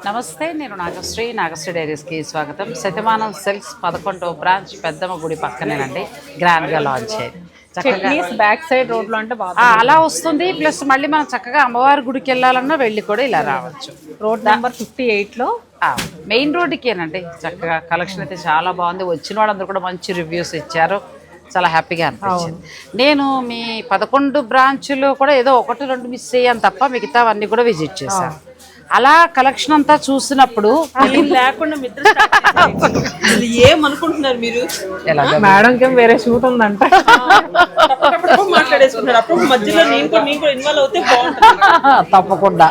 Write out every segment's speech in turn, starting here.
నమస్తే, నేను నాగశ్రీ డైరీస్కి స్వాగతం. శతమానం సిల్క్స్ 11వ బ్రాంచ్ పెద్దమ్మ గుడి పక్కనేనండి గ్రాండ్గా లాంచ్ అయ్యింది. చక్కగా బ్యాక్ సైడ్ రోడ్ లో అంటే అలా వస్తుంది. ప్లస్ మళ్ళీ మనం చక్కగా అమ్మవారి గుడికి వెళ్ళాలన్నా వెళ్ళి కూడా ఇలా రావచ్చు. రోడ్ నెంబర్ 58 లో మెయిన్ రోడ్డుకేనండి. చక్కగా కలెక్షన్ అయితే చాలా బాగుంది. వచ్చిన వాళ్ళందరూ కూడా మంచి రివ్యూస్ ఇచ్చారు. చాలా హ్యాపీగా అనిపించింది. నేను మీ 11 బ్రాంచ్లో కూడా ఏదో 1-2 మిస్ అయ్యాను తప్ప మిగతావన్నీ కూడా విజిట్ చేశాను. అలా కలెక్షన్ అంతా చూసినప్పుడు లేకుండా ఏమనుకుంటున్నారు మీరు? మేడం కి వేరే షూట్ ఉందంట, మాట్లాడేసుకుంటారు. అప్పుడు మధ్యలో నేను కూడా ఇన్వాల్వ్ అవుతే బాగుంటుంది. తప్పకుండా.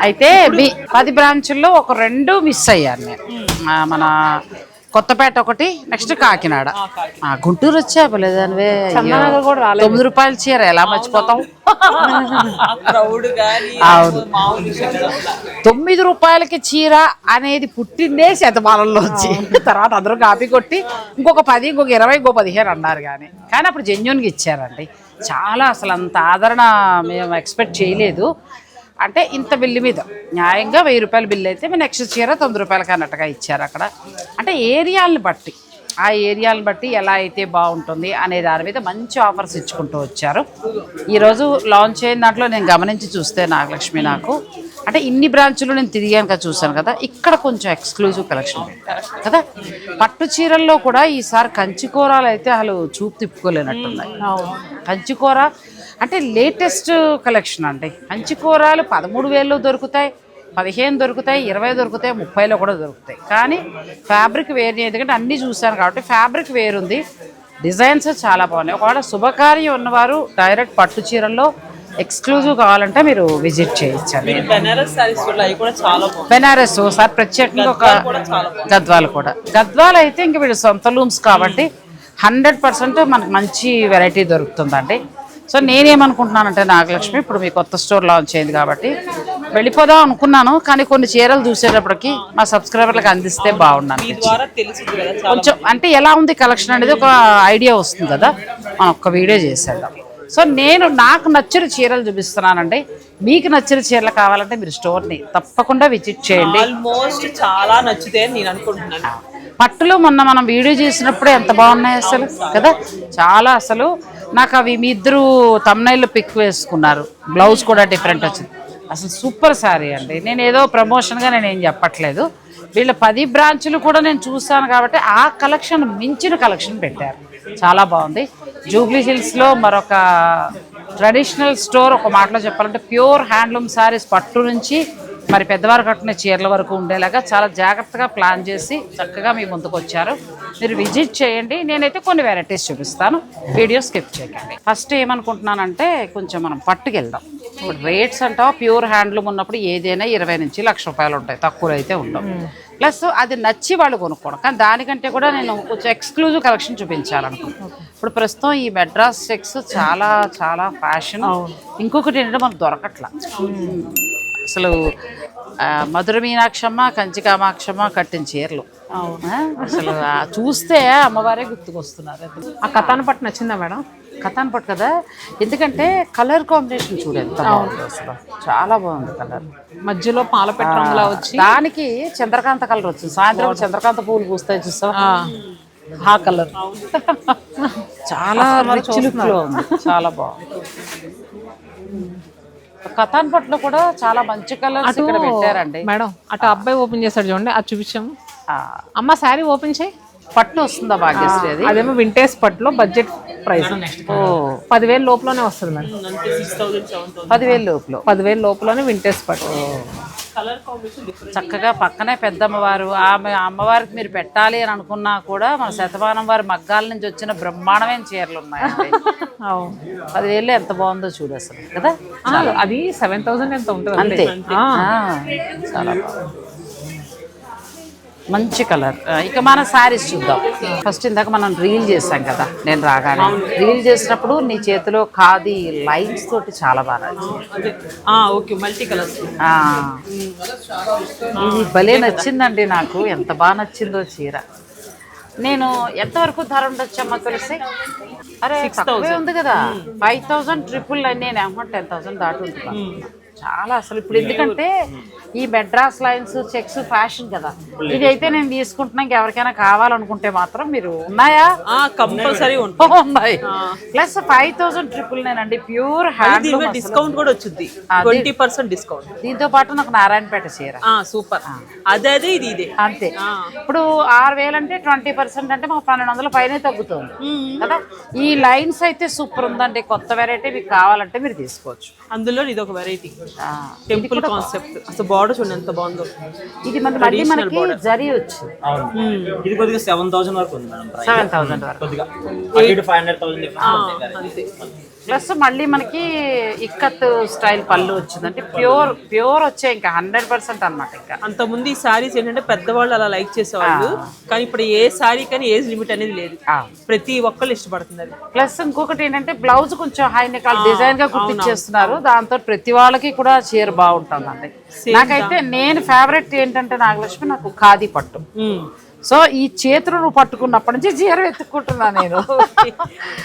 అయితే మీ 10 బ్రాంచుల్లో ఒక 2 మిస్ అయ్యాను నేను. మన కొత్తపేట ఒకటి, నెక్స్ట్ కాకినాడ. గుంటూరు వచ్చా లేదనివే, 9 రూపాయల చీర ఎలా మర్చిపోతాం? అవును, 9 రూపాయలకి చీర అనేది పుట్టిందే శతమానంలో వచ్చి తర్వాత అందరూ కాపీ కొట్టి ఇంకొక 10, ఇంకొక 20, ఇంకో 15 అన్నారు. కానీ అప్పుడు జెన్యూన్గా ఇచ్చారండి. చాలా అసలు అంత ఆదరణ మేము ఎక్స్పెక్ట్ చేయలేదు. అంటే ఇంత బిల్లు మీద న్యాయంగా 1000 రూపాయల బిల్లు అయితే మేము నెక్స్ట్ చీర 9 రూపాయలకి అన్నట్టుగా ఇచ్చారు అక్కడ. అంటే ఏరియాలను బట్టి, ఆ ఏరియాలను బట్టి ఎలా అయితే బాగుంటుంది అనే దాని మీద మంచి ఆఫర్స్ ఇచ్చుకుంటూ వచ్చారు. ఈరోజు లాంచ్ అయిన దాంట్లో నేను గమనించి చూస్తే నాగలక్ష్మి, నాకు అంటే ఇన్ని బ్రాంచులు నేను తిరిగాక చూశాను కదా, ఇక్కడ కొంచెం ఎక్స్క్లూజివ్ కలెక్షన్ పెట్టారు కదా. పట్టు చీరల్లో కూడా ఈసారి కంచికూరలు అయితే అసలు చూపు తిప్పుకోలేనట్టున్నాయి. కంచికూర అంటే లేటెస్ట్ కలెక్షన్ అండి. కంచికూరలు 13,000లో దొరుకుతాయి, 15 దొరుకుతాయి, 20 దొరుకుతాయి, 30లో కూడా దొరుకుతాయి. కానీ ఫ్యాబ్రిక్ వేరు, ఎందుకంటే అన్నీ చూశాను కాబట్టి ఫ్యాబ్రిక్ వేరుంది. డిజైన్స్ చాలా బాగున్నాయి. ఒకవేళ శుభకార్యం ఉన్నవారు డైరెక్ట్ పట్టు చీరల్లో ఎక్స్క్లూజివ్ కావాలంటే మీరు విజిట్ చేయొచ్చండి. బెనారస్ సార్ ప్రత్యేకంగా ఒక గద్వాలు కూడా. గద్వాలు అయితే ఇంక వీడు సొంత లూమ్స్ కాబట్టి 100% మనకు మంచి వెరైటీ దొరుకుతుందండి. సో నేనేమనుకుంటున్నానంటే నాగలక్ష్మి, ఇప్పుడు మీ కొత్త స్టోర్ లాంచ్ అయింది కాబట్టి వెళ్ళిపోదాం అనుకున్నాను. కానీ కొన్ని చీరలు చూసేటప్పటికి మా సబ్స్క్రైబర్లకు అందిస్తే బాగున్నాను. కొంచెం అంటే ఎలా ఉంది కలెక్షన్ అనేది ఒక ఐడియా వస్తుంది కదా, మనం ఒక్క వీడియో చేసేద్దాం. సో నాకు నచ్చిన చీరలు చూపిస్తున్నానండి. మీకు నచ్చిన చీరలు కావాలంటే మీరు స్టోర్ని తప్పకుండా విజిట్ చేయండి. ఆల్మోస్ట్ చాలా నచ్చుతాయి నేను అనుకుంటున్నాను. పట్టులో మొన్న మనం వీడియో చేసినప్పుడే ఎంత బాగున్నాయి అసలు కదా. చాలా అసలు నాకు అవి మీ ఇద్దరు తమ్నైల్లో పిక్ వేసుకున్నారు. బ్లౌజ్ కూడా డిఫరెంట్ వచ్చింది. అసలు సూపర్ శారీ అండి. నేను ఏదో ప్రమోషన్గా నేను ఏం చెప్పట్లేదు. వీళ్ళ 10 బ్రాంచులు కూడా నేను చూసాను కాబట్టి ఆ కలెక్షన్ మించిన కలెక్షన్ పెట్టారు. చాలా బాగుంది. జూబ్లీ హిల్స్లో మరొక ట్రెడిషనల్ స్టోర్, ఒక మాటలో చెప్పాలంటే ప్యూర్ హ్యాండ్లూమ్ శారీస్ పట్టు నుంచి మరి పెద్దవారు కట్టిన చీరల వరకు ఉండేలాగా చాలా జాగ్రత్తగా ప్లాన్ చేసి చక్కగా మీ ముందుకు వచ్చారు. మీరు విజిట్ చేయండి. నేనైతే కొన్ని వెరైటీస్ చూపిస్తాను, వీడియో స్కిప్ చేయకండి. ఫస్ట్ ఏమనుకుంటున్నానంటే కొంచెం మనం పట్టుకు వెళ్దాం. ఇప్పుడు రేట్స్ అంటావా, ప్యూర్ హ్యాండ్లూమ్ ఉన్నప్పుడు ఏదైనా 20 నుంచి 1,00,000 రూపాయలు ఉంటాయి, తక్కువ అయితే ఉండవు. ప్లస్ అది నచ్చి వాళ్ళు కొనుక్కోవడం. కానీ దానికంటే కూడా నేను కొంచెం ఎక్స్క్లూజివ్ కలెక్షన్ చూపించాలనుకుంటున్నాను. ఇప్పుడు ప్రస్తుతం ఈ మెడ్రాస్ చెక్స్ చాలా చాలా ఫ్యాషన్. ఇంకొకటి ఏంటంటే మనకు దొరకట్లా. అసలు మధుర మీనాక్షమ్మ, కంచి కామాక్షమ్మ కట్టిన చీరలు అసలు చూస్తే అమ్మవారే గుర్తుకొస్తున్నారు. ఆ కథాన పట్టు నచ్చిందా మేడం? కథాన్ పట్టు కదా, ఎందుకంటే కలర్ కాంబినేషన్ చూడు ఎంత బాగుంది అసలు. చాలా బాగుంది కలర్. మధ్యలో పాలపెట్ట రంగులా వచ్చి దానికి చంద్రకాంత కలర్ వచ్చింది. సాయంత్రం చంద్రకాంత పూలు పూస్తాయి చూస్తావా, ఆ కలర్ చాలా రిచ్ లుక్ లో ఉంది. చాలా బాగుంది. కథాన్ పట్టులో కూడా చాలా మంచి కలర్స్ ఇక్కడ పెట్టారండి మేడం. అటు అబ్బాయి ఓపెన్ చేస్తాడు చూడండి, అది చూపించాము. అమ్మ శారీ ఓపెన్ చేయి. పట్టు వస్తుందా భాగ్యశ్రీ? అది అదేమో వింటేజ్ పట్టులో బడ్జెట్ ప్రైస్ 10,000 లోపలనే వస్తుంది మేడం. 10,000 లోపలనే వింటేజ్ పట్టు. చక్కగా పక్కనే పెద్దమ్మవారు. ఆమె అమ్మవారికి మీరు పెట్టాలి అని అనుకున్నా కూడా మన శతమానం వారి మగ్గాల నుంచి వచ్చిన బ్రహ్మాండమైన చీరలు ఉన్నాయండి. 10,000 ఎంత బాగుందో చూడు అసలు కదా. అది 7,000 ఎంత ఉంటుంది అంతే. చాలా బాగుంది, మంచి కలర్. ఇక మన శారీస్ చూద్దాం. ఫస్ట్ ఇందాక మనం రీల్ చేసాం కదా, నేను రాగానే రీల్ చేసినప్పుడు నీ చేతిలో ఖాదీ లైన్స్ తోటి చాలా బాగా నచ్చింది. Multi colours. ఇది భలే నచ్చిందండి నాకు, ఎంత బాగా నచ్చిందో చీర. నేను ఎంతవరకు ధర ఉండొచ్చమ్మా తులసి? అరే తక్కువే ఉంది కదా, 5,000 999. నేను ఏమో 10,000 దాటి ఉంటుంది. చాలా అసలు ఇప్పుడు ఎందుకంటే ఈ మెడ్రాస్ లైన్స్ చెక్స్ ఫ్యాషన్ కదా, ఇది అయితే నేను తీసుకుంటున్నా. ఎవరికైనా కావాలనుకుంటే మాత్రం మీరు ఉన్నాయా? కంపల్సరీ ఉన్నాయి. ప్లస్ 5,999 అండి, ప్యూర్ హ్యాండ్. డిస్కౌంట్ కూడా వచ్చింది, 20% డిస్కౌంట్. దీంతో పాటు నాకు నారాయణపేట చీర సూపర్. అదే ఇది ఇదే అంతే. ఇప్పుడు 6,000 అంటే 20% అంటే మాకు 1,200 పైనే తగ్గుతుంది కదా. ఈ లైన్స్ అయితే సూపర్ ఉందండి, కొత్త వెరైటీ. మీకు కావాలంటే మీరు తీసుకోవచ్చు. అందులో ఇది ఒక వెరైటీ టెంపుల్ కాన్సెప్ట్. అసలు బార్డర్ చూడండి ఎంత బాగుందో. ఇది మళ్ళీ మనకి జరీ వచ్చింది. ఇది కొద్దిగా 7,000 వరకు ఉంది మేడం. 7,000 వరకు కొద్దిగా 500,000 డిఫరెన్స్. ప్లస్ మళ్ళీ మనకి ఇక్కత్ స్టైల్ పళ్ళు వచ్చింది. అంటే ప్యూర్ వచ్చే ఇంకా 100% అన్నమాట. ఇంకా అంతకుముందు ఈ సారీస్ ఏంటంటే పెద్దవాళ్ళు అలా లైక్ చేసేవాళ్ళు, కానీ ఇప్పుడు ఏ సారీ కానీ ఏజ్ లిమిట్ అనేది లేదు, ప్రతి ఒక్కళ్ళు ఇష్టపడుతున్నారు. ప్లస్ ఇంకొకటి ఏంటంటే బ్లౌజ్ కొంచెం హై నెక్ డిజైన్ గా కుట్టించేస్తున్నారు. దాంతో ప్రతి వాళ్ళకి కూడా చీర బాగుంటుందండి. నాకైతే నేను ఫేవరెట్ ఏంటంటే నాగలక్ష్మి, నాకు ఖాదీ పట్టు. సో ఈ చేతులు నువ్వు పట్టుకున్నప్పటి నుంచి చీర వెతుక్కుంటున్నా నేను.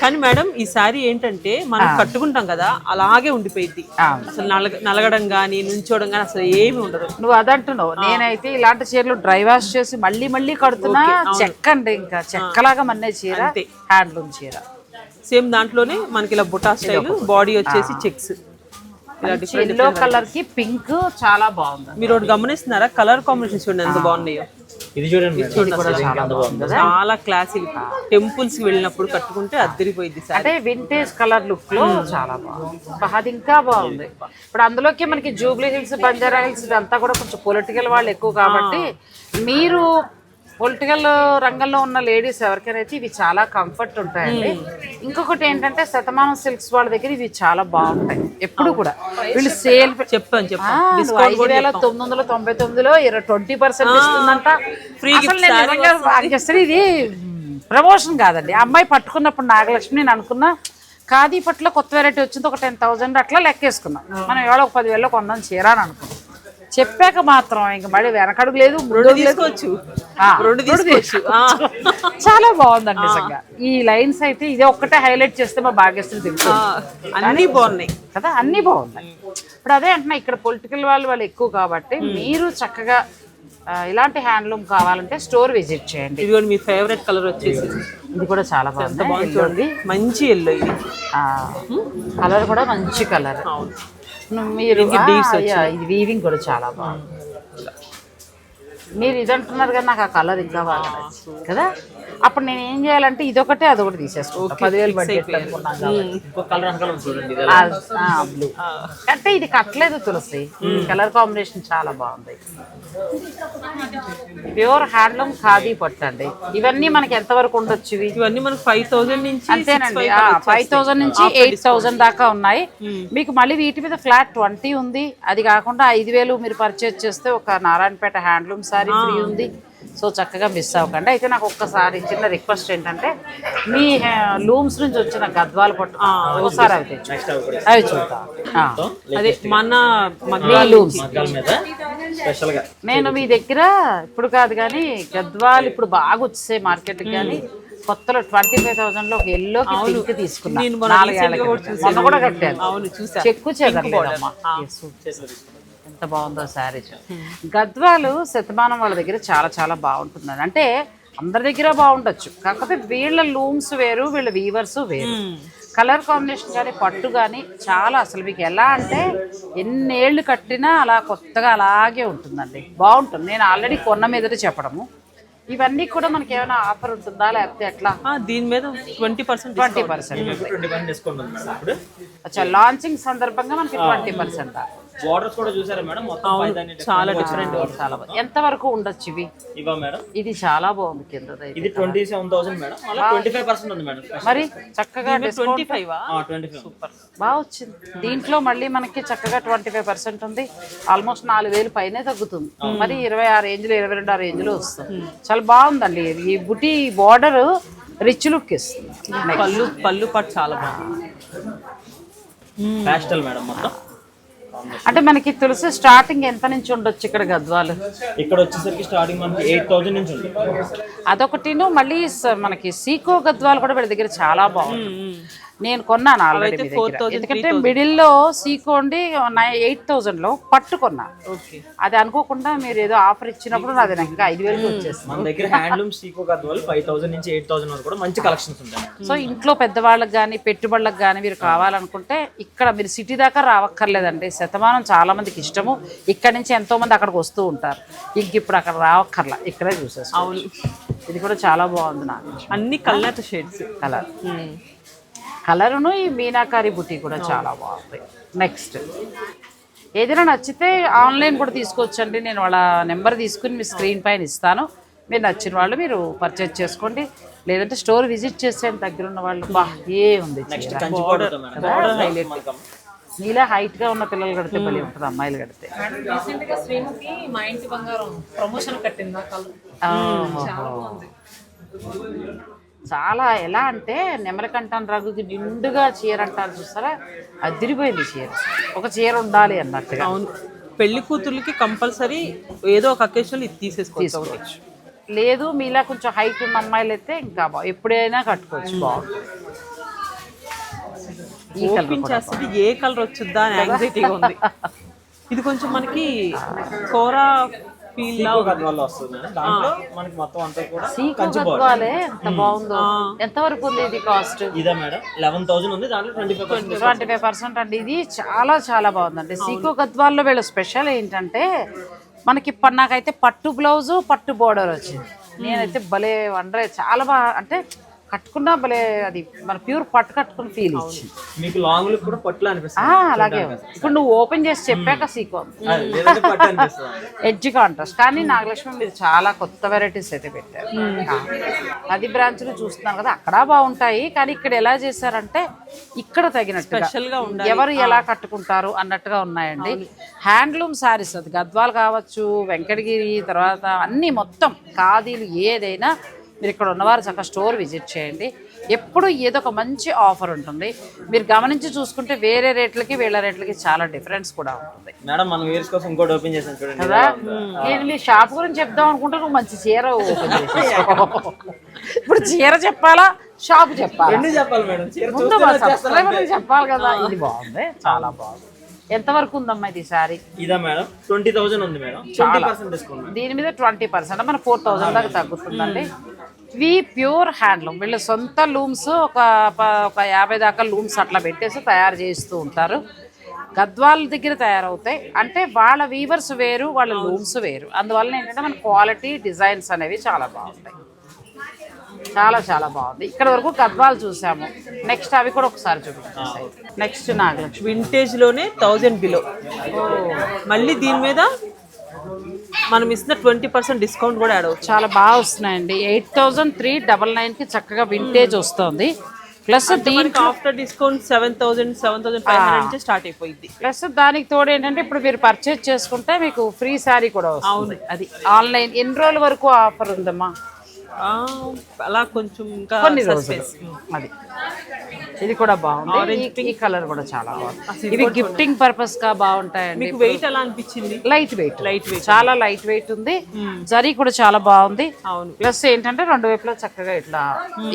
కానీ మేడం ఈ సారీ ఏంటంటే మనం కట్టుకుంటాం కదా, అలాగే ఉండిపోయింది. అసలు నలగడం గానీ నుంచోడం గానీ అసలు ఏమి ఉండదు. నువ్వు అదంటున్నావు. నేనైతే ఇలాంటి చీరలు డ్రై వాష్ చేసి మళ్ళీ మళ్ళీ కడుతున్నా. చెక్కండి, ఇంకా చెక్కలాగా మన్నే చీర, హ్యాండ్లూమ్ చీర. సేమ్ దాంట్లోనే మనకి ఇలా బుటా స్టైల్, బాడీ వచ్చేసి చెక్స్. ఎల్లో కలర్ కి పింక్ చాలా బాగుంది. మీరు ఒకటి గమనిస్తున్నారా, కలర్ కాంబినేషన్ చూడండి ఎంత బాగున్నాయో. ఇది చూడండి, చాలా క్లాసిక్. టెంపుల్స్ కి వెళ్ళినప్పుడు కట్టుకుంటే అద్దరిపోయింది. అంటే వింటేజ్ కలర్ లుక్ లో చాలా బాగుంది. అది ఇంకా బాగుంది. ఇప్పుడు అందులోకి మనకి జూబ్లీ హిల్స్, బంజారా హిల్స్ ఇదంతా కూడా కొంచెం పొలిటికల్ వాళ్ళు ఎక్కువ కాబట్టి, మీరు పొలిటికల్ రంగంలో ఉన్న లేడీస్ ఎవరికైనా అయితే ఇవి చాలా కంఫర్ట్ ఉంటాయండి. ఇంకొకటి ఏంటంటే శతమానం సిల్క్స్ వాళ్ళ దగ్గర ఇవి చాలా బాగుంటాయి ఎప్పుడు కూడా. వీళ్ళు సేల్ చెప్పాను 5,999లో 20% ఇస్తుందంట. అసలు ఇది ప్రమోషన్ కాదండి. అమ్మాయి పట్టుకున్నప్పుడు నాగలక్ష్మి నేను అనుకున్నా ఖాదీ పట్టులో కొత్త వెరైటీ వచ్చింది, ఒక 10,000 అట్లా లెక్కేసుకున్నాం. మనం ఇవాళ ఒక 10,000లో కొందాం చీర అని అనుకున్నాం. చెప్పాక మాత్రం ఇంక మళ్ళీ వెనకడుగు లేదు, తీసుకోవచ్చు. చాలా బాగుందండి నిజంగా. ఈ లైన్స్ అయితే ఇదే ఒక్కటే హైలైట్ చేస్తే మా భాగ్యశ్రీ తెలుసు. అన్ని బాగున్నాయి కదా, అన్ని బాగున్నాయి. ఇప్పుడు అదే అంటున్నా, ఇక్కడ పొలిటికల్ వాళ్ళు ఎక్కువ కాబట్టి మీరు చక్కగా ఇలాంటి హ్యాండ్లూమ్ కావాలంటే స్టోర్ విజిట్ చేయండి. ఇది కూడా మీ ఫేవరెట్ కలర్ వచ్చేసి ఇది కూడా చాలా బాగుంది. చూడండి, మంచి ఎల్లో. ఇది కలర్ కూడా మంచి కలర్. మీరు ఇది వీవింగ్ కూడా చాలా బాగుంది. మీరు ఇది అంటున్నారు కదా, నాకు ఆ కలర్ ఇంకా బాగా కదా. అప్పుడు నేను ఏం చేయాలంటే ఇదొకటే అదొకటి తీసేసుకుంటా. 10,000 బడ్జెట్ బ్లూ అంటే ఇది కట్టలేదు తులసి. కలర్ కాంబినేషన్ చాలా బాగుంది. ప్యూర్ హ్యాండ్లూమ్ ఖాదీ పట్టు అండి. ఇవన్నీ మనకి ఎంత వరకు ఉండొచ్చు? ఇవన్నీ మనకి 5,000 నుంచి అంతేనండి. 5,000 నుంచి 8,000 దాకా ఉన్నాయి. మీకు మళ్ళీ వీటి మీద ఫ్లాట్ 20 ఉంది. అది కాకుండా 5,000 మీరు పర్చేజ్ చేస్తే ఒక నారాయణపేట హ్యాండ్లూమ్ సారీ ఫ్రీ ఉంది. సో చక్కగా మిస్ అవ్వకండి. అయితే నాకు ఒక్కసారి చిన్న రిక్వెస్ట్ ఏంటంటే, మీ లూమ్స్ నుంచి వచ్చిన గద్వాలు పట్టు ఒకసారి అవి చూద్దాం. అదే మన లూమ్స్ స్పెషల్ గా నేను మీ దగ్గర ఇప్పుడు కాదు కానీ గద్వాలు ఇప్పుడు బాగా వచ్చేసాయి మార్కెట్. కానీ కొత్తలో 25,000లో ఒక ఎల్లో పింక్ తీసుకున్నాను. 4 ఏళ్ళకి మొన్న కూడా కట్టాను. చెక్కు చెదరలేదమ్మా. ఎంత బాగుందో శారీ. గద్వాలు శతమానం వాళ్ళ దగ్గర చాలా చాలా బాగుంటుందండి. అంటే అందరి దగ్గర బాగుండొచ్చు, కాకపోతే వీళ్ళ లూమ్స్ వేరు, వీళ్ళ వీవర్స్ వేరు. కలర్ కాంబినేషన్ కానీ పట్టు కానీ చాలా అసలు మీకు ఎలా అంటే ఎన్నేళ్ళు కట్టినా అలా కొత్తగా అలాగే ఉంటుందండి. బాగుంటుంది. నేను ఆల్రెడీ కొన్న మీదట చెప్పడము. ఇవన్నీ కూడా మనకి ఏమైనా ఆఫర్ ఉంటుందా లేకపోతే ఎట్లా? దీని మీద 20% డిస్కౌంట్. అచ్చా, లాంచింగ్ సందర్భంగా మనకి 20% బోర్డర్స్ కూడా చూసారా మేడం? మొత్తం చాలా డిఫరెంట్. చాలా బాగుంది. ఎంత వరకు ఉండొచ్చు ఇవి? ఇవా మేడం? ఇది చాలా బాగుంది. కింద ఇది 27,000 మేడం. అలా 25% ఉంది మేడం. మరి చక్కగా 25 సూపర్ బాగా వచ్చింది. దీంట్లో మళ్ళీ మనకి చక్కగా 25% ఉంది. ఆల్మోస్ట్ 4,000 పైనే తగ్గుతుంది. మరి 26 రేంజ్లో 22 రేంజ్లో వస్తుంది. చాలా బాగుందండి. ఈ బుటీ బోర్డర్ రిచ్ లుక్ ఇస్తుంది. పళ్ళు పట్టు చాలా బాగుంది. ప్యాస్టల్ మేడం మొత్తం. అంటే మనకి తులసి స్టార్టింగ్ ఎంత నుంచి ఉండొచ్చు ఇక్కడ గద్వాలు? ఇక్కడ వచ్చేసరికి స్టార్టింగ్ మనకి 8,000 నుంచి ఉంది. అదొకటిను. మళ్ళీ మనకి సీకో గద్వాలు కూడా వీళ్ళ దగ్గర చాలా బాగుంది. నేను కొన్నాను ఆల్రెడీ మీ దగ్గర. ఎందుకంటే మిడిల్లో సీకోండి 8,000లో పట్టు కొన్నా. అది అనుకోకుండా మీరు ఏదో ఆఫర్ ఇచ్చినప్పుడు నాది నాకు ఇంకా 5,000 వచ్చేస్తుంది. మన దగ్గర హ్యాండ్లూమ్ సీకో గద్వాలు 5,000 నుంచి 8,000 వరకు కూడా మంచి కలెక్షన్స్ ఉంటాయి. సో ఇంట్లో పెద్దవాళ్ళకి కానీ పెట్టుబడులకు కానీ మీరు కావాలనుకుంటే ఇక్కడ మీరు సిటీ దాకా రావక్కర్లేదండి. శతమానం చాలా మందికి ఇష్టము. ఇక్కడ నుంచి ఎంతో మంది అక్కడికి వస్తూ ఉంటారు. ఇంక ఇప్పుడు అక్కడ రావక్కర్లా, ఇక్కడే చూసేస్తాం. అవును, ఇది కూడా చాలా బాగుంది నాకు. అన్ని కలర్ షేడ్స్. కలరును ఈ మీనాకారి బుట్టి కూడా చాలా బాగుంది. నెక్స్ట్ ఏదైనా నచ్చితే ఆన్లైన్ కూడా తీసుకోవచ్చండి. నేను వాళ్ళ నెంబర్ తీసుకుని మీ స్క్రీన్ పైన ఇస్తాను. మీరు నచ్చిన వాళ్ళు మీరు పర్చేజ్ చేసుకోండి, లేదంటే స్టోర్ విజిట్ చేసేయండి దగ్గర ఉన్న వాళ్ళు. బా ఏ ఉంది నీలా హైట్ గా ఉన్న పిల్లలు కడితే బలి ఉంటుంది, అమ్మాయిలు కడితే. చాలా ఎలా అంటే నెమలకంఠం రఘుకి నిండుగా చీర అంటారు చూస్తారా, అదిరిపోయింది చీర. ఒక చీర ఉండాలి అన్నట్టుగా. అవును, పెళ్లి కూతుర్లకి కంపల్సరీ ఏదో ఒక అకేషన్ ఇది తీసుకోవచ్చు. లేదు మీలా కొంచెం హైట్ ఉన్న అమ్మాయిలు అయితే ఇంకా ఎప్పుడైనా కట్టుకోవచ్చు. బాగుంది. ఓపెన్ చేస్తుంది ఏ కలర్ వచ్చిద్దా అని యాంగ్జైటీగా ఉంది. ఇది కొంచెం మనకి కోరా ఫీల్ ఎంత బాగుందో. ఎంత వరకు ఉంది ఇది కాస్ట్? ఇదా మేడం 11,000 ఉంది, దాంట్లో 25% అండి. ఇది చాలా చాలా బాగుందండి. సీకో గద్వాల్లో వీళ్ళ స్పెషల్ ఏంటంటే మనకి నాకైతే పట్టు బ్లౌజు పట్టు బోర్డర్ వచ్చింది. నేనైతే భలే వండరే, చాలా బాగా అంటే కట్టుకున్నా భలే, అది మన ప్యూర్ పట్టు కట్టుకుని ఫీల్ ఇచ్చింది. మీకు లాంగ్ లుక్ కూడా పట్టులా అనిపిస్తుంది. అలాగే ఇప్పుడు నువ్వు ఓపెన్ చేసి చెప్పాక సీకో ఎడ్జ్ కాంట్రాస్ట్. కానీ నాగలక్ష్మి మీరు చాలా కొత్త వెరైటీస్ అయితే పెట్టారు. 10 బ్రాంచ్లు చూస్తున్నాను కదా, అక్కడ బాగుంటాయి. కానీ ఇక్కడ ఎలా చేశారంటే ఇక్కడ తగినట్టుగా ఎవరు ఎలా కట్టుకుంటారు అన్నట్టుగా ఉన్నాయండి. హ్యాండ్లూమ్ శారీస్, అది గద్వాలు కావచ్చు, వెంకటగిరి, తర్వాత అన్నీ మొత్తం ఖాదీలు ఏదైనా మీరు ఇక్కడ ఉన్నవారు చక్కగా స్టోర్ విజిట్ చేయండి. ఎప్పుడు ఏదో ఒక మంచి ఆఫర్ ఉంటుంది. మీరు గమనించి చూసుకుంటే వేరే రేట్లకి వీళ్ళ రేట్లకి చాలా డిఫరెన్స్ కూడా ఉంటుంది. మేడం మనం వేర్స్ కోసం ఇంకోటి ఓపెన్ చేసాను చూడండి కదా. నేను మీ షాప్ గురించి చెప్దాం అనుకుంటే నువ్వు మంచి చీర ఓపెన్ చేసేసావు. ఇప్పుడు చీర చెప్పాలా షాప్ చెప్పాలా? చెప్పాలి మేడం, ముందు మా సబ్స్క్రైబర్ చెప్పాలి కదా. ఇది బాగుంది, చాలా బాగుంది. ఎంత వరకు ఉందమ్మా ఇది సారీ? ఇదా మేడం 20,000 ఉంది మేడం. 20% డిస్కౌంట్. దీని మీద 20% మన 4,000 దాకా తగ్గుతుందండి. ఇవి ప్యూర్ హ్యాండ్లూమ్. వీళ్ళ సొంత లూమ్స్ ఒక 50 దాకా లూమ్స్ అట్లా పెట్టేసి తయారు చేస్తూ ఉంటారు. గద్వాల దగ్గర తయారవుతాయి. అంటే వాళ్ళ వీవర్స్ వేరు, వాళ్ళ లూమ్స్ వేరు. అందువల్ల ఏంటంటే మన క్వాలిటీ డిజైన్స్ అనేవి చాలా బాగుంటాయి. చాలా చాలా బాగుంది. ఇక్కడ వరకు గద్వాలు చూసాము. నెక్స్ట్ అవి కూడా ఒకసారి చూపించేసాయి. నెక్స్ట్ నాగలక్ష్మి వింటేజ్ లోనే 1000 బిలో. మళ్ళీ దీని మీద మనం ఇస్తున్న 20% డిస్కౌంట్ కూడా యాడ్ అవుతుంది. చాలా బాగా వస్తున్నాయండి. 8,399కి చక్కగా వింటేజ్ వస్తుంది. ప్లస్ దీనికి ఆఫ్టర్ డిస్కౌంట్ 7,500 నుంచి స్టార్ట్ అయిపోయింది. ప్లస్ దానికి తోడు ఏంటంటే ఇప్పుడు మీరు పర్చేజ్ చేసుకుంటే మీకు ఫ్రీ శారీ కూడా వస్తుంది. అది ఆన్లైన్ ఎన్ని రోజుల వరకు ఆఫర్ ఉందమ్మా? అలా కొంచెం ఇంకా కొన్ని రోజులు. అది ఇది కూడా బాగుంది. ఈ కలర్ కూడా చాలా బాగుంది. ఇవి గిఫ్టింగ్ పర్పస్ గా బాగుంటాయండి. మీకు వెయిట్ ఎలా అనిపించింది? లైట్ వెయిట్ చాలా లైట్ వెయిట్ ఉంది. జరీ కూడా చాలా బాగుంది. ప్లస్ ఏంటంటే రెండు వైపులా చక్కగా ఇట్లా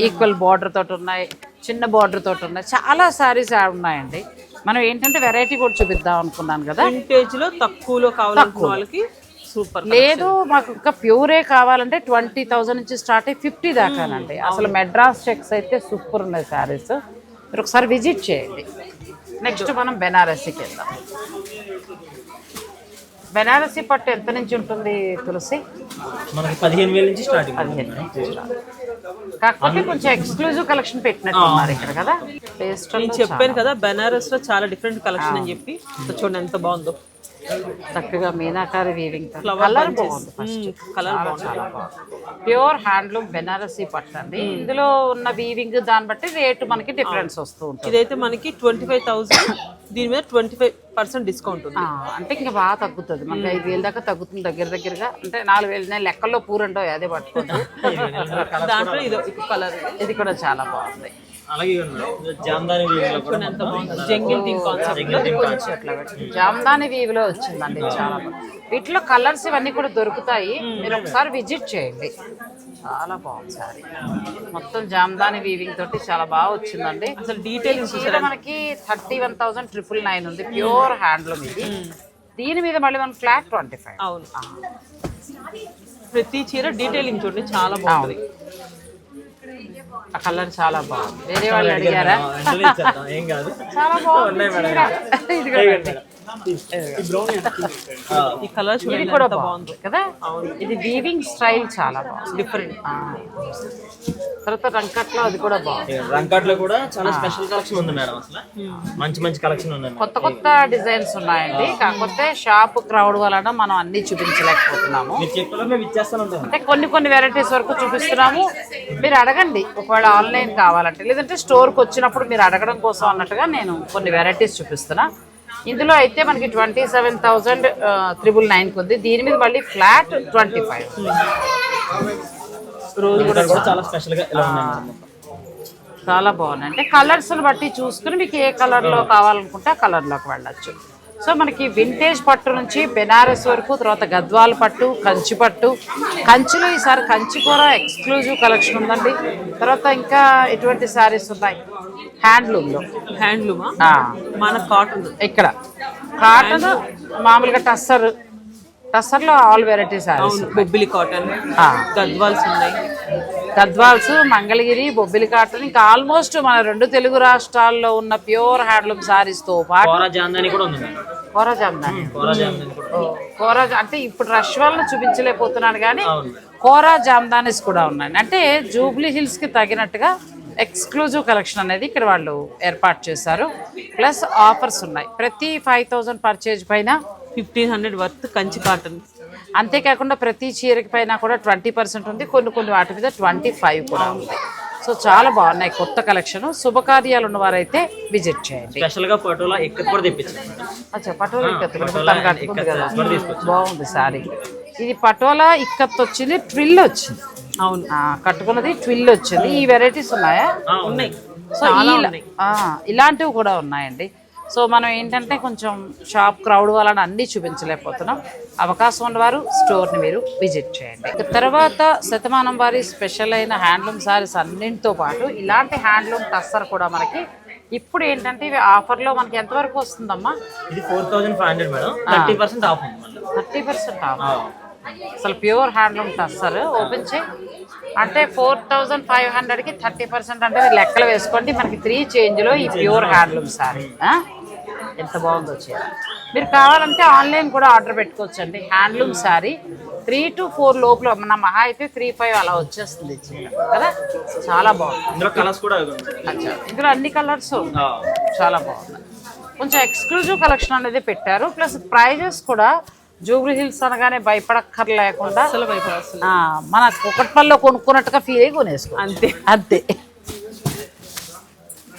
ఈక్వల్ బార్డర్ తోటి ఉన్నాయి, చిన్న బార్డర్ తోటి ఉన్నాయి. చాలా సారీస్ ఉన్నాయండి. మనం ఏంటంటే వెరైటీ కూడా చూపిద్దాం అనుకున్నాను కదా. వింటేజ్ లో తక్కువలో కావాలనుకున్న వాళ్ళకి సూపర్. లేదు మాకు ఇంకా ప్యూరే కావాలంటే 20,000 నుంచి స్టార్ట్ అయ్యి 50 దాకానండి. అసలు మెడ్రాస్ చెక్స్ అయితే సూపర్ ఉన్నాయి శారీస్. మీరు ఒకసారి విజిట్ చేయండి. నెక్స్ట్ మనం బెనారసీకి వెళ్దాం. బెనారసీ పట్టు ఎంత నుంచి ఉంటుంది తులసి? మనకి 15,000 నుంచి స్టార్టింగ్. కాకపోతే కొంచెం ఎక్స్క్లూజివ్ కలెక్షన్ పెట్టినట్టు ఉన్నారు ఇక్కడ కదా. నేను చెప్పాను కదా బెనారస్ లో చాలా డిఫరెంట్ కలెక్షన్ అని చెప్పి. చూడండి ఎంత బాగుందో. చక్కగా మీనాకారి వీవింగ్. కలర్ బాగుంది. ఫస్ట్ కలర్ చాలా బాగుంది. ప్యూర్ హ్యాండ్లూమ్ బెనారసీ పట్టు అండి. ఇందులో ఉన్న వీవింగ్ దాన్ని బట్టి రేటు మనకి డిఫరెన్స్ వస్తూ ఉంటుంది. ఇదైతే మనకి 25,000, దీని మీద 25% డిస్కౌంట్ ఉంది. అంటే ఇంకా బాగా తగ్గుతుంది. మనకి 5,000 దాకా తగ్గుతుంది దగ్గరగా. అంటే 4,000 నేను లెక్కల్లో పూరండో అదే పట్టుకుంటాను. దాంట్లో ఇది కలర్, ఇది కూడా చాలా బాగుంది. అలాగే ఇవ్వండి మేడం. జామ్దాని వీవింగ్లో కూడా ఎంత బాగుంది జంగిల్ థీమ్ కాన్సెప్ట్ జామ్దాని వీవిలో వచ్చిందండి చాలా బాగుంది. వీటిలో కలర్స్ ఇవన్నీ కూడా దొరుకుతాయి, మీరు ఒకసారి విజిట్ చేయండి. చాలా బాగుంది సారీ, మొత్తం జామ్దాని వీవింగ్ తోటి చాలా బాగా వచ్చిందండి. అసలు డీటెయిలింగ్ చీర మనకి 31,999 ఉంది, ప్యూర్ హ్యాండ్లూమ్ ఇది. దీని మీద మళ్ళీ మనం ఫ్లాట్ 25. అవును, ప్రతి చీర డీటెయిలింగ్ చూడండి చాలా బాగుంది. ఆ కలర్ చాలా బాగుంది, వేరే వాళ్ళు అడిగారా? వెంటనే ఇచ్చేద్దాం, ఏం కాదు. చాలా బాగుంది చీర. ఇది కూడా అండి. ఈ కలర్ ఇది చూడండి కూడా ఎంత బాగుంది కదా, ఇది వీవింగ్ స్టైల్ చాలా బాగుంది, డిఫరెంట్. తర్వాత రంకట్లో అది కూడా బాగుంది. రంకాట్లో కూడా చాలా స్పెషల్ కలెక్షన్ ఉంది మేడం. అసలు మంచి మంచి కలెక్షన్ ఉంది మేడం. కొత్త కొత్త డిజైన్స్ ఉన్నాయండి, కాకపోతే షాప్ క్రౌడ్ వలన మనం అన్ని చూపించలేకపోతున్నాము. మీరు చెప్పలో మేము ఇచ్చేస్తాను ఉంటాం. అంటే కొన్ని వెరైటీస్ వరకు చూపిస్తున్నాము, మీరు అడగండి ఒకవేళ ఆన్లైన్ కావాలంటే, లేదంటే స్టోర్కి వచ్చినప్పుడు మీరు అడగడం కోసం అన్నట్టుగా నేను కొన్ని వెరైటీస్ చూపిస్తున్నా. ఇందులో అయితే మనకి 27,999 ఉంది, దీని మీద మళ్ళీ ఫ్లాట్ 25. రోజు కూడా చాలా స్పెషల్ గా ఇలా ఉన్నాయి మేడం. చాలా బాగున్నాయి, అంటే కలర్స్ బట్టి చూసుకుని మీకు ఏ కలర్లో కావాలనుకుంటే ఆ కలర్లోకి వెళ్ళచ్చు. సో మనకి వింటేజ్ పట్టు నుంచి బెనారస్ వరకు, తర్వాత గద్వాల్ పట్టు, కంచి పట్టు, కంచిలో ఈసారి కంచి కూర ఎక్స్క్లూజివ్ కలెక్షన్ ఉందండి. తర్వాత ఇంకా ఎటువంటి శారీస్ ఉన్నాయి హ్యాండ్లూమ్లో, హ్యాండ్లూమా మన కాటన్, ఇక్కడ కాటన్ మామూలుగా టస్సర్లో all variety saris, Bobbili cotton, Gadwals ఉన్నాయి, గద్వాల్స్, మంగళగిరి, బొబ్బిలి కాటన్, ఇంకా ఆల్మోస్ట్ మన 2 తెలుగు రాష్ట్రాల్లో ఉన్న ప్యూర్ హ్యాండ్లూమ్ శారీస్ తో పాటు కోరా జామ్దాని కూడా ఉంది మేడం. కోరా జామ్దాని, కోరా జామ్దాని కూడా కోరా అంటే ఇప్పుడు రష్ వల్ల చూపించలేకపోతున్నాను కానీ అవును. కోరా జామ్దానిస్ కూడా ఉన్నాయి. అంటే జూబ్లీ హిల్స్ కి తగినట్టుగా ఎక్స్క్లూజివ్ కలెక్షన్ అనేది ఇక్కడ వాళ్ళు ఏర్పాటు చేశారు. ప్లస్ ఆఫర్స్ ఉన్నాయి, ప్రతి 5,000 పర్చేజ్ పైన 1,500 వర్త్ కంచి కాటన్. అంతేకాకుండా ప్రతి చీరకి పైన కూడా 20% ఉంది, కొన్ని వాటి మీద 25 కూడా ఉంది. సో చాలా బాగున్నాయి కొత్త కలెక్షన్. శుభకార్యాలు ఉన్న వారైతే విజిట్ చేయండి. స్పెషల్ గా పటోలా ఇక్కత్ కూడా తెప్పించాను మేడం. అచ్చా పటోలా ఇక్కత్ పటోలా కట్టుకుంది కదా, కూడా తీసుకొచ్చాను. బాగుంది సారీ. ఇది పటోలా ఇక్కత్ వచ్చింది, ట్విల్ వచ్చింది. అవును, కట్టుకున్నది ట్విల్ వచ్చింది. ఈ వెరైటీస్ ఉన్నాయా? ఉన్నాయి, సో ఇలాంటివి కూడా ఉన్నాయండి. సో మనం ఏంటంటే కొంచెం షాప్ క్రౌడ్ వలన అన్నీ చూపించలేకపోతున్నాం. అవకాశం ఉన్నవారు స్టోర్ని మీరు విజిట్ చేయండి. తర్వాత శతమానం వారి స్పెషల్ అయిన హ్యాండ్లూమ్ సారీస్ అన్నింటితో పాటు ఇలాంటి హ్యాండ్లూమ్ టస్సర్ కూడా మనకి ఇప్పుడు ఏంటంటే ఇవి ఆఫర్లో మనకి ఎంతవరకు వస్తుందమ్మా? ఇది 4,500 మేడం, 30% ఆఫ్ ఉంది మళ్ళీ. 30% ఆఫ్. అసలు ప్యూర్ హ్యాండ్లూమ్ టస్సర్ ఓపెన్ చేయి అంటే 4,500కి 30% అంటే మీరు లెక్కలు వేసుకోండి. మనకి 3 చేంజ్లో ఈ ప్యూర్ హ్యాండ్లూమ్ సారీ ఎంత బాగుందో చీర. మీరు కావాలంటే ఆన్లైన్ కూడా ఆర్డర్ పెట్టుకోవచ్చు అండి. హ్యాండ్లూమ్ శారీ 3 to 4 లోపల, మన మహా అయితే 3-5 అలా వచ్చేస్తుంది చీర కదా. చాలా బాగుంది. ఇందులో కలర్స్ కూడా అచ్చా, ఇందులో అన్ని కలర్స్ చాలా బాగుంది. కొంచెం ఎక్స్క్లూజివ్ కలెక్షన్ అనేది పెట్టారు. ప్లస్ ప్రైజెస్ కూడా జూబ్లీ హిల్స్ అనగానే భయపడక్కర్లేకుండా మన కుకట్పల్లిలో కొనుక్కున్నట్టుగా ఫీల్ అయ్యి కొనేసుకో అంతే అంతే.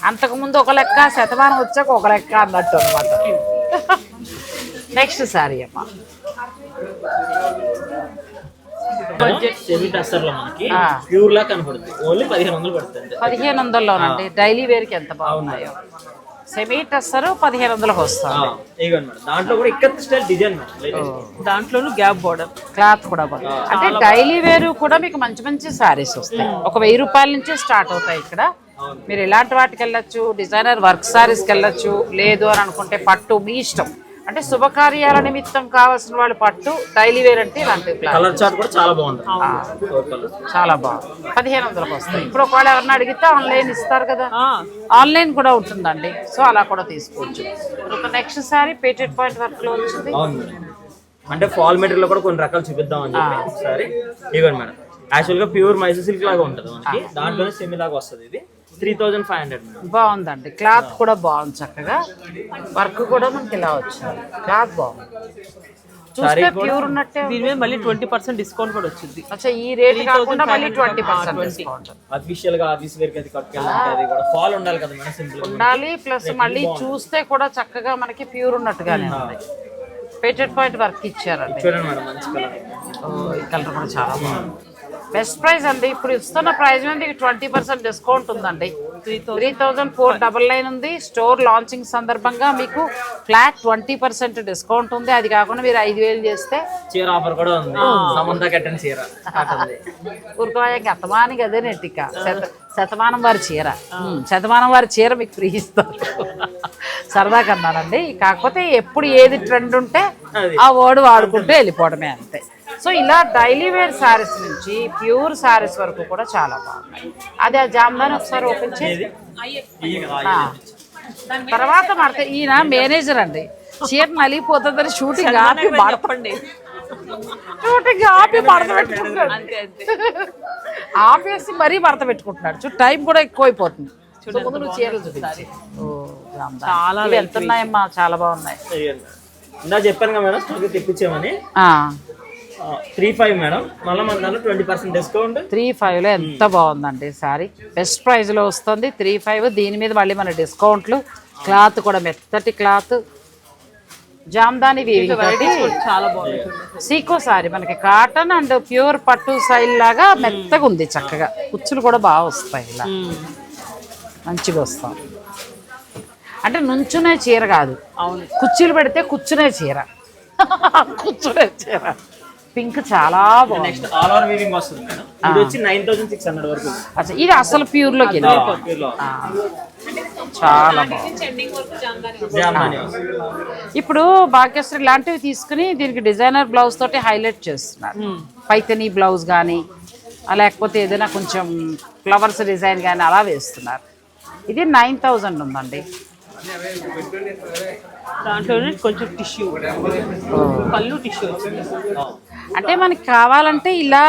అంతకుముందు ఒక లెక్క, శతమానం వచ్చాక ఒక లెక్క అన్నట్టు అనమాట. నెక్స్ట్ సారీ అమ్మా, బడ్జెట్ సెమీ టస్సర్ లో మనకి ప్యూర్ లా కనపడుతుంది. ఓన్లీ 1,500 పడుతుంది. 1,500లోనండి. డైలీ వేర్కి ఎంత బాగున్నాయో. సెమీ టస్సర్ 1,500కి వస్తుంది. దాంట్లో కూడా ఇక్కత్ స్టైల్ డిజైన్, దాంట్లోనూ గ్యాప్ బోర్డర్, క్లాత్ కూడా బాగుంది. అంటే డైలీ వేరు కూడా మీకు మంచి మంచి శారీస్ వస్తాయి. ఒక 1,000 రూపాయల నుంచి స్టార్ట్ అవుతాయి ఇక్కడ. మీరు ఇలాంటి వాటికి వెళ్ళొచ్చు, డిజైనర్ వర్క్ శారీస్కి వెళ్ళొచ్చు, లేదు అని అనుకుంటే పట్టు మీ ఇష్టం. అంటే శుభకార్యాల నిమిత్తం కావాల్సిన వాళ్ళు పట్టు, డైలీ వేర్ అంటే ఇలాంటి కలర్ చార్ట్ కూడా చాలా బాగుంది. చాలా బాగుంది. 1,500కి వస్తాయి. ఇప్పుడు ఒకవేళ ఎవరిని అడిగితే ఆన్లైన్ ఇస్తారు కదా, ఆన్లైన్ కూడా ఉంటుందండి. సో అలా కూడా తీసుకోవచ్చు. నెక్స్ట్ సారీ పేటెడ్ పాయింట్ వర్క్ లో వచ్చింది. అంటే ఫాల్ మెటీరియల్ లో కూడా కొన్ని రకాలు చూపిద్దాం అని చెప్పి ఒకసారి. ఇవ్వండి మేడం, యాక్చువల్ గా ప్యూర్ మైసూర్ సిల్క్ లాగా ఉంటుంది మనకి, దాంట్లోనే సెమీ లాగా వస్తుంది. ఇది 3,500 బాగుందండి. క్లాత్ కూడా బాగుంది, చక్కగా వర్క్ కూడా మనకి ఇలా వచ్చింది. క్లాత్ బాగుంది, చూస్తే ప్యూర్ ఉన్నట్టే. దీని మీద మళ్ళీ 20% డిస్కౌంట్ కూడా వచ్చింది. అచ్చా, ఈ రేట్ కాకుండా మళ్ళీ 20% డిస్కౌంట్. అఫీషియల్ గా ఆఫీస్ వేర్ కి కట్టుకెళ్ళాలంటే అది కూడా ఫాల్ ఉండాలి కదా మేడం, సింపుల్ ఉండాలి. ప్లస్ మళ్ళీ చూస్తే కూడా చక్కగా మనకి ప్యూర్ ఉన్నట్టుగానే ఉంది. పేటెడ్ పాయింట్ వర్క్ ఇచ్చారండి. చూడండి మేడం, మంచి కలర్. ఈ కలర్ కూడా చాలా బాగుంది. బెస్ట్ ప్రైస్ అండి. ఇప్పుడు ఇస్తున్న ప్రైస్ మీద 20% డిస్కౌంట్ ఉందండి. 3,499 ఉంది. స్టోర్ లాంచింగ్ సందర్భంగా మీకు ఫ్లాట్ 20% డిస్కౌంట్ ఉంది. అది కాకుండా మీరు 5,000 చేస్తే చీర ఆఫర్ కూడా ఉంది. సమంత కట్టని చీర ఊరుకోయాక అత్తమానికి అదే నెట్టిక శతమానం వారి చీర శతమానం వారి చీర మీకు ఫ్రీ ఇస్తారు. సరదా కన్నానండి. కాకపోతే ఎప్పుడు ఏది ట్రెండ్ ఉంటే ఆ వర్డ్ వాడుకుంటూ వెళ్ళిపోవడమే అంతే. సో ఇలా డైలీ వేర్ శారీస్ నుంచి ప్యూర్ శారీస్ వరకు కూడా చాలా బాగున్నాయి. అదే ఆ జామ్దాని ఒకసారి ఓపెన్ చేసి తర్వాత మడత. ఈయన మేనేజర్ అండి. చీర నలిగిపోతుందని షూటింగ్ ఆపి మడపండి షూటింగ్ ఆపి మడత పెట్టుకుంటున్నాడు. ఆపేసి మరీ మడత పెట్టుకుంటున్నాడు. టైం కూడా ఎక్కువైపోతుంది. ముందు నువ్వు చీరలు చూపించాలి. చాలా వెళ్తున్నాయమ్మా, చాలా బాగున్నాయి. ఇందా చెప్పాను కదా మేడం, స్టాక్ తెప్పించామని. 3,500 మేడం. మళ్ళీ మన దాంట్లో 20% డిస్కౌంట్. 3,500లో ఎంత బాగుందండి సారీ. బెస్ట్ ప్రైస్ లో వస్తుంది 3,500. దీని మీద మళ్ళీ మన డిస్కౌంట్లు. క్లాత్ కూడా మెత్తటి క్లాత్, జామ్దాని వీవింగ్ తోటి చాలా బాగుంది. సీకో సారీ మనకి కాటన్ అండ్ ప్యూర్ పట్టు స్టైల్ లాగా మెత్తగా ఉంది. చక్కగా కుచ్చులు కూడా బాగా వస్తాయి. ఇలా మంచిగా వస్తాం. అంటే నుంచునే చీర కాదు, కుర్చీలు పెడితే కూర్చునే చీర. కూర్చునే చీర పింక్ చాలా బాగుంది. నెక్స్ట్ ఆల్ ఓవర్ వీవింగ్ వస్తుంది మేడం. ఇది వచ్చి 9,600 వరకు. అచ్చా, ఇది అసలు ప్యూర్ లోకి చాలా బాగుంది. ఇప్పుడు భాగ్యశ్రీ లాంటివి తీసుకుని దీనికి డిజైనర్ బ్లౌజ్ తోటి హైలైట్ చేస్తున్నారు. పైతని బ్లౌజ్ కానీ లేకపోతే ఏదైనా కొంచెం ఫ్లవర్స్ డిజైన్ కానీ అలా వేస్తున్నారు. ఇది 9,000 ఉందండి. దాంట్లోనే కొంచెం టిష్యూ, పళ్ళు టిష్యూ వచ్చింది. అంటే మనకి కావాలంటే ఇలా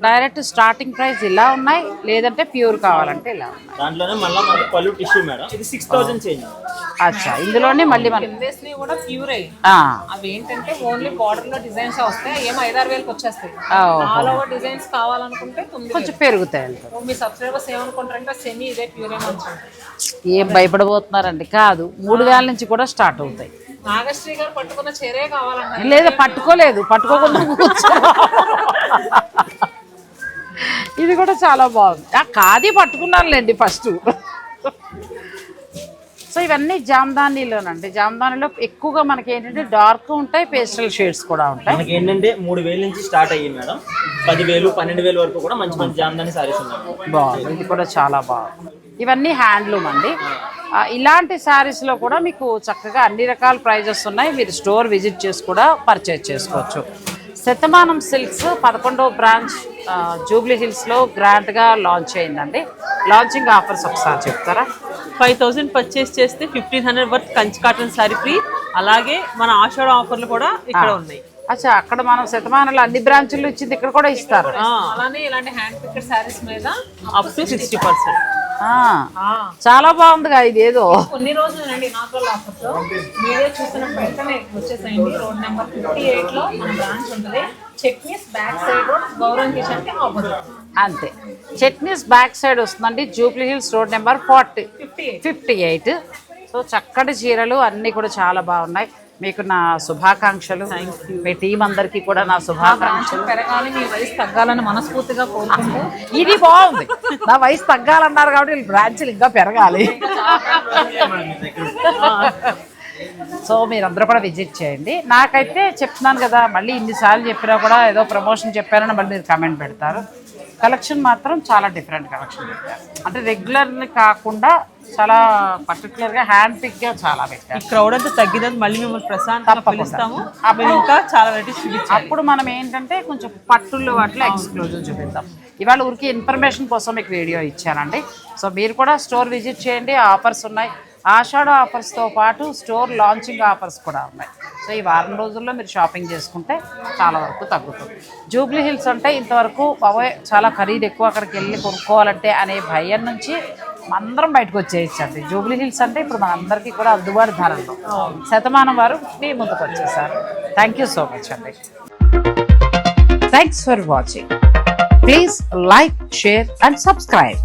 డైరెక్ట్ స్టార్టింగ్ ప్రైస్ ఇలా ఉన్నాయి, లేదంటే ప్యూర్ కావాలంటే ఇలా ఉన్నాయి. దాంట్లోనే మళ్ళీ మనకి పళ్ళు టిష్యూ మేడం. ఇది 6,000 చేంజ్. అచ్చా, ఇందులోనే మళ్ళీ మనకి కూడా ప్యూరే. అవి ఏంటంటే ఓన్లీ బార్డర్ లో డిజైన్స్ వస్తాయి. ఏమో 5-6 వేలకు వచ్చేస్తాయి. ఆల్ ఓవర్ డిజైన్స్ కావాలనుకుంటే కొంచెం పెరుగుతాయి. మీ సబ్స్క్రైబర్స్ ఏమనుకుంటారంటే సెమీ ఇదే ప్యూరే మంచి. ఏం భయపడబోతున్నారండి? కాదు, 3,000 నుంచి కూడా స్టార్ట్ అవుతాయి. నాగశ్రీ గారు పట్టుకున్న చీరే కావాలన్నా లేదా పట్టుకోలేదు, పట్టుకోకుండా ఇది కూడా చాలా బాగుంది. కాది పట్టుకున్నానులేండి ఫస్ట్. సో ఇవన్నీ జామ్దానీలోనండి. జామ్దానీలో ఎక్కువగా మనకి ఏంటంటే డార్క్ ఉంటాయి, పేస్టల్ షేడ్స్ కూడా ఉంటాయి. మనకి ఏంటంటే 3,000 నుంచి స్టార్ట్ అయ్యింది మేడం. 10,000, 12,000 వరకు కూడా మంచి మంచి జామ్దాని సారీస్ ఉన్నాయి. బాగుంది. ఇది కూడా చాలా బాగుంది. ఇవన్నీ హ్యాండ్లూమ్ అండి. ఇలాంటి శారీస్లో కూడా మీకు చక్కగా అన్ని రకాల ప్రైజెస్ ఉన్నాయి. మీరు స్టోర్ విజిట్ చేసి కూడా పర్చేజ్ చేసుకోవచ్చు. శతమానం సిల్క్స్ 11వ బ్రాంచ్ జూబ్లీ హిల్స్లో గ్రాండ్గా లాంచ్ అయిందండి. లాంచింగ్ ఆఫర్స్ ఒకసారి చెప్తారా? 5,000 పర్చేస్ చేస్తే 1,500 worth Kanchi cotton sorry free. అలాగే మన ఆషాఢ ఆఫర్లు కూడా ఇక్కడ ఉన్నాయి. అచ్చా, అక్కడ మనం శతమానాలు అన్ని బ్రాంచులు ఇచ్చింది ఇక్కడ కూడా ఇస్తారు. అలానే ఇలాంటి హ్యాండ్ పిక్డ్ సారీస్ మీద అప్ టు 60%. చాలా బాగుందిగా. ఇది ఏదో కొన్ని రోజులండి నార్మల్ ఆఫర్స్ మీరే చూసిన వెంటనే వచ్చేసాయండి. రోడ్ నెంబర్ 58 లో మన బ్రాంచ్ ఉంటుంది. Chutneys back side road, Gaurav kitchen కి ఆపోజిట్. అంతే, చట్నీస్ బ్యాక్ సైడ్ వస్తుందండి. Jubilee hills road number 58. So చక్కటి చీరలు అన్నీ కూడా చాలా బాగున్నాయి. మీకు నా శుభాకాంక్షలు. మీ టీం అందరికీ కూడా నా శుభాకాంక్షలు. పెరగాలి, మీ వయసు తగ్గాలని మనస్ఫూర్తిగా కోరుకుంటూ. ఇది బాగుంది. నా వయసు తగ్గాలన్నారు కాబట్టి వీళ్ళు బ్రాంచ్లు ఇంకా పెరగాలి. సో మీరందరూ కూడా విజిట్ చేయండి. నాకైతే చెప్తున్నాను కదా, మళ్ళీ ఇన్నిసార్లు చెప్పినా కూడా ఏదో ప్రమోషన్ చెప్పారని మళ్ళీ మీరు కమెంట్ పెడతారు. కలెక్షన్ మాత్రం చాలా డిఫరెంట్ కలెక్షన్ పెట్టారు. అంటే రెగ్యులర్ని కాకుండా చాలా పర్టికులర్గా హ్యాండ్ పిక్గా చాలా పెట్టారు. ఈ క్రౌడ్ అంతా తగ్గినది మళ్ళీ మిమ్మల్ని ప్రశాంతంగా పిలుస్తాము. అప్పుడు ఇంకా చాలా వెరైటీస్ చూపించాలి. అప్పుడు మనం ఏంటంటే కొంచెం పట్టుల్లో వాటిలో ఎక్స్క్లూజివ్ చూపిద్దాం. ఇవాళ ఊరికి ఇన్ఫర్మేషన్ కోసం మీకు వీడియో ఇచ్చానండి. సో మీరు కూడా స్టోర్ విజిట్ చేయండి. ఆఫర్స్ ఉన్నాయి. ఆషాఢ ఆఫర్స్తో పాటు స్టోర్ లాంచింగ్ ఆఫర్స్ కూడా ఉన్నాయి. సో ఈ వారం రోజుల్లో మీరు షాపింగ్ చేసుకుంటే చాలా వరకు తగ్గుతుంది. జూబ్లీ హిల్స్ అంటే ఇంతవరకు చాలా ఖరీదు ఎక్కువ, అక్కడికి వెళ్ళి కొనుక్కోవాలంటే అనే భయం నుంచి అందరం బయటకు వచ్చేయచ్చండి. జూబ్లీ హిల్స్ అంటే ఇప్పుడు మనందరికీ కూడా అందుబాటు ధరల్లో శతమానం వారు మీ ముందుకు వచ్చేసారు. థ్యాంక్ యూ సో మచ్ అండి. Thanks for watching. Please like, share and subscribe.